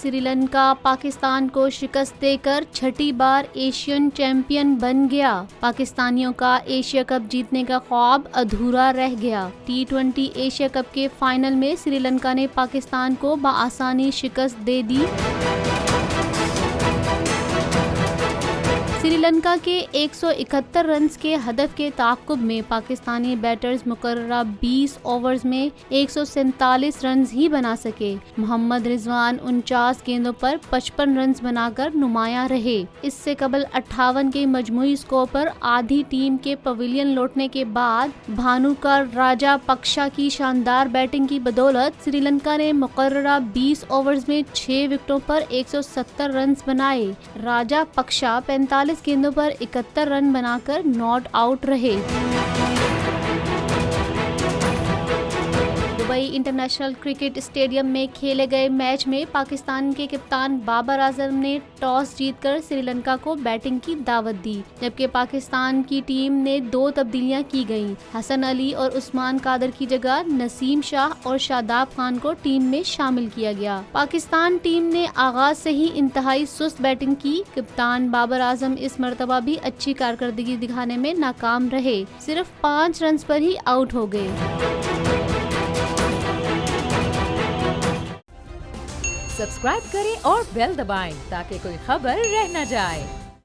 श्रीलंका पाकिस्तान को शिकस्त देकर छठी बार एशियन चैंपियन बन गया। पाकिस्तानियों का एशिया कप जीतने का ख्वाब अधूरा रह गया। T20 एशिया कप के फाइनल में श्रीलंका ने पाकिस्तान को बआसानी शिकस्त दे दी। श्रीलंका के 171 रन्स के हदफ के ताक़ुब में पाकिस्तानी बैटर्स मुकर्ररा 20 ओवर्स में 147 रन्स ही बना सके। मोहम्मद रिजवान 49 गेंदों पर 55 रन्स बनाकर नुमायां रहे। इससे कबल 58 के मजमूई स्कोर पर आधी टीम के पवेलियन लौटने के बाद भानुका राजापक्षा की शानदार बैटिंग की बदौलत श्रीलंका ने मुकर्ररा 20 ओवर्स में 6 विकेटों पर 170 रन्स बनाए। राजापक्षा 45 गेंदों पर 71 रन बनाकर नॉट आउट रहे। दुबई इंटरनेशनल क्रिकेट स्टेडियम में खेले गए मैच में पाकिस्तान के कप्तान बाबर आजम ने टॉस जीतकर श्रीलंका को बैटिंग की दावत दी, जबकि पाकिस्तान की टीम ने 2 तब्दीलियां की गईं। हसन अली और उस्मान कादर की जगह नसीम शाह और शादाब खान को टीम में शामिल किया गया। पाकिस्तान टीम ने आगाज से ही इंतहाई सुस्त बैटिंग की। कप्तान बाबर आजम इस मर्तबा भी अच्छी कारकर्दगी दिखाने में नाकाम रहे। सिर्फ 5 रन पर ही आउट हो गए। सब्सक्राइब करें और बेल दबाएं ताकि कोई खबर रह न जाए।